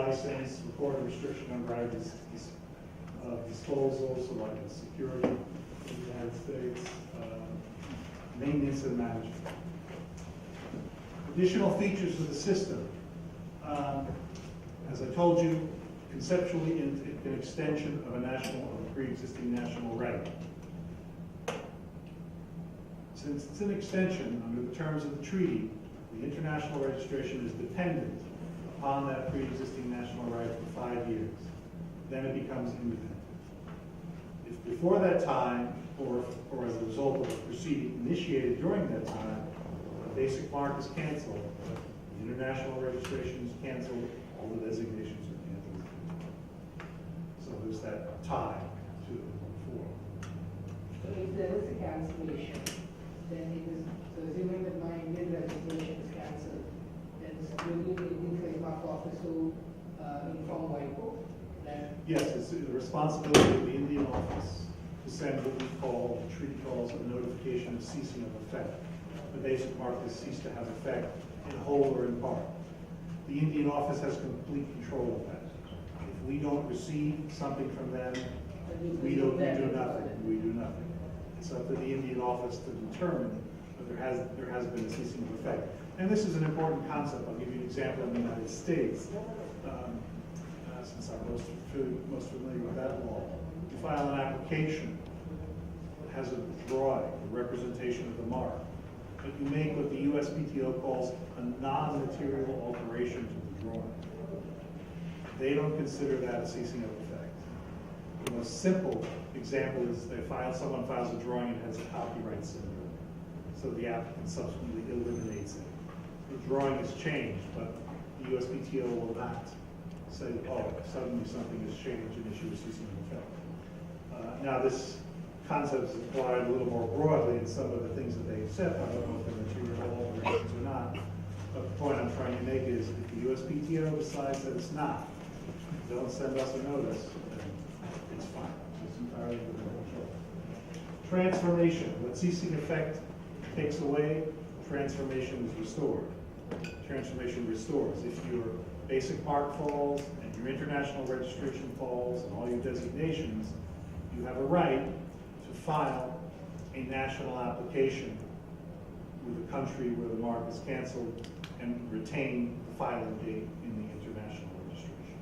license, recorded restriction on right of disposal, so like security in the United States, maintenance and management. Additional features of the system. As I told you, conceptually an extension of a pre-existing national right. Since it's an extension under the terms of the treaty, the international registration is dependent upon that pre-existing national right for 5 years. Then it becomes independent. If before that time, or as a result of a proceeding initiated during that time, the basic mark is canceled, the international registration is canceled, all the designations are canceled. So there's that tie to the before. So if there is a cancellation, then it is, so assuming that my Indian registration is cancelled, then will the Indian trademark office to inform WIPO that? Yes, it's the responsibility of the Indian office to send what we call, the treaty calls a notification of ceasing of effect. The basic mark has ceased to have effect in whole or in part. The Indian office has complete control of that. If we don't receive something from them, we do nothing. We do nothing. It's up to the Indian office to determine that there has been a ceasing of effect. And this is an important concept. I'll give you an example in the United States, since I'm most familiar with that law. You file an application that has a drawing, a representation of the mark, but you make what the USPTO calls a non-material alteration to the drawing. They don't consider that a ceasing of effect. The most simple example is someone files a drawing and has a copyright symbol. So the applicant subsequently eliminates it. The drawing is changed, but the USPTO will not say, oh, suddenly something has changed and issue a ceasing of effect. Now this concept is applied a little more broadly in some of the things that they've said. I don't know if they're material alterations or not. But the point I'm trying to make is if the USPTO decides that it's not, don't send us a notice, then it's fine. It's entirely within control. Transformation. What ceasing effect takes away, transformation is restored. Transformation restores. If your basic mark falls and your international registration falls and all your designations, you have a right to file a national application with a country where the mark is canceled and retain the filing date in the international registration.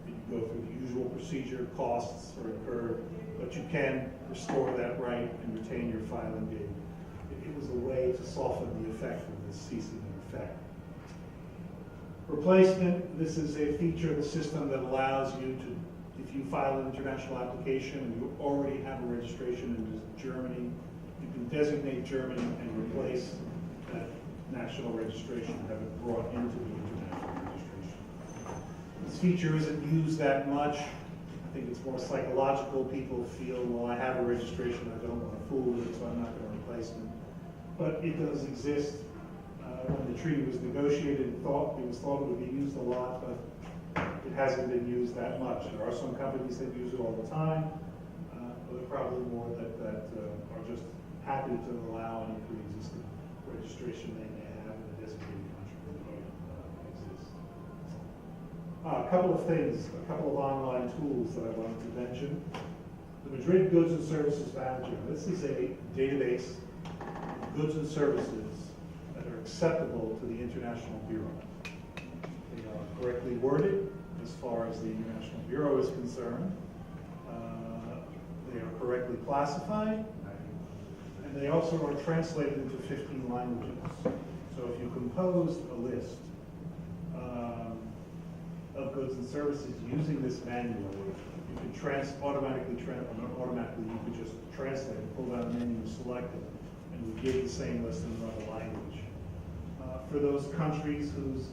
You go through the usual procedure, costs are incurred, but you can restore that right and retain your filing date. It was a way to soften the effect of this ceasing of effect. Replacement, this is a feature of the system that allows you to, if you file an international application and you already have a registration in Germany, you can designate Germany and replace that national registration and have it brought into the international registration. This feature isn't used that much. I think it's more psychological. People feel, well, I have a registration, I don't want to fool with it, so I'm not going to replace it. But it does exist. When the treaty was negotiated, it was thought it would be used a lot, but it hasn't been used that much. There are some companies that use it all the time, but there are probably more that are just happy to allow any pre-existing registration they may have in a designated country that exists. A couple of things, a couple of online tools that I wanted to mention. The Madrid Goods and Services Manager. This is a database of goods and services that are acceptable to the International Bureau. They are correctly worded as far as the International Bureau is concerned. They are correctly classified, and they also are translated into 15 languages. So if you composed a list of goods and services using this manual, you could automatically, you could just translate it, pull down the menu, select it, and would give the same list in another language. For those countries whose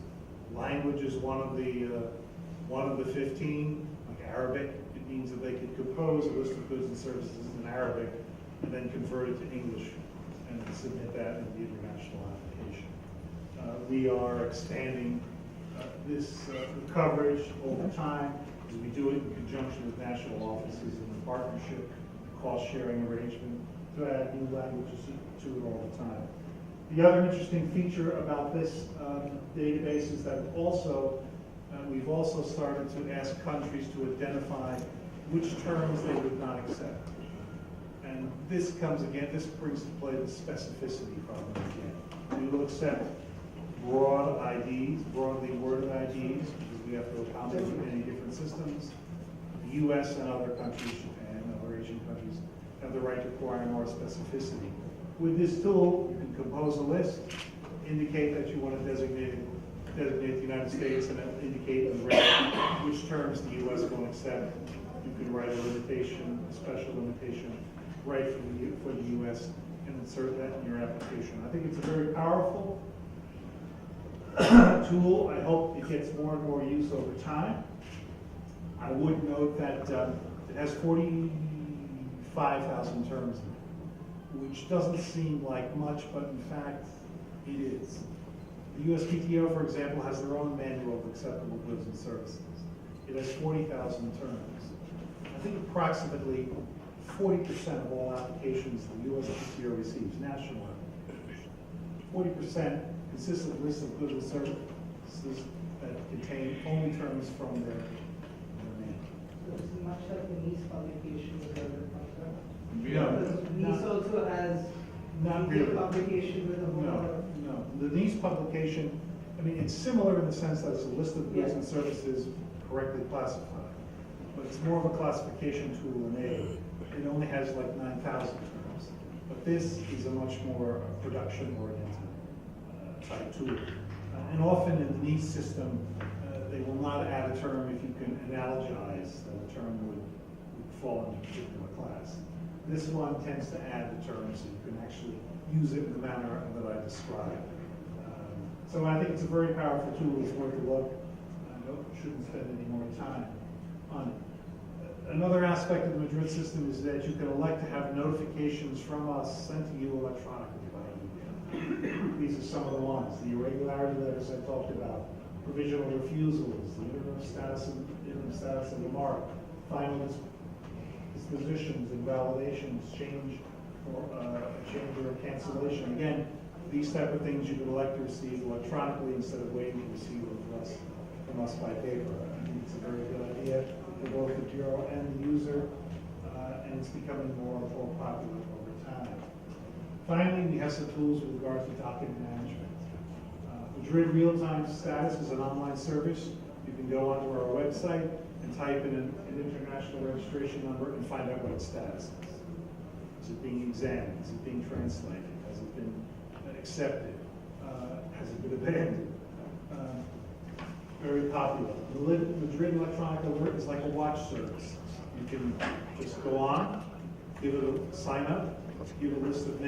language is one of the 15, like Arabic, it means that they could compose a list of goods and services in Arabic and then convert it to English and then submit that in the international application. We are expanding this coverage over time as we do it in conjunction with national offices in the partnership, cost-sharing arrangement to add new languages to it all the time. The other interesting feature about this database is that it also We've also started to ask countries to identify which terms they would not accept. And this brings to play the specificity problem again. We will accept broad IDs, broadly worded IDs, because we have to accommodate many different systems. The US and other countries, Japan and other Asian countries, have the right to require more specificity. With this tool, you can compose a list, indicate that you want to designate the United States, and indicate in red which terms the US will accept. You can write a limitation, a special limitation, right for the US, and insert that in your application. I think it's a very powerful tool. I hope it gets more and more use over time. I would note that it has 45,000 terms in it, which doesn't seem like much, but in fact, it is. The USPTO, for example, has their own manual of acceptable goods and services. It has 40,000 terms. I think approximately 40% of all applications the USPTO receives, national applications, 40% consist of lists of goods and services that contain only terms from their manual. So it's much like the NIS publication with other contracts. No, Because NIS also has not detailed really. publication with a whole lot of. No. The NIS publication, I mean, it's similar in the sense that it's a list of goods Yeah. and services correctly classified, but it's more of a classification tool than A. It only has like 9,000 terms, but this is a much more production-oriented type tool. And often in the NIS system, they will not add a term if you can analogize that a term would fall into a particular class. This one tends to add the terms so you can actually use it in the manner that I described. So I think it's a very powerful tool. It's worth a look. I shouldn't spend any more time on it. Another aspect of the Madrid system is that you can elect to have notifications from us sent to you electronically by email. These are some of the ones. The irregularity letters I talked about, provisional refusals, the interim status of the mark, final dispositions, invalidations, change or cancellation. Again, these type of things you can elect to receive electronically instead of waiting to receive them from us by paper. I think it's a very good idea for both the bureau and the user, and it's becoming more and more popular over time. Finally, we have some tools with regard to document management. Madrid Real-Time Status is an online service. You can go onto our website and type in an international registration number and find out what its status is. Is it being examined? Is it being translated? Has it been accepted? Has it been abandoned? Very popular. The Madrid Electronic Alert is like a watch service. You can just go on, give it a sign up, give a list of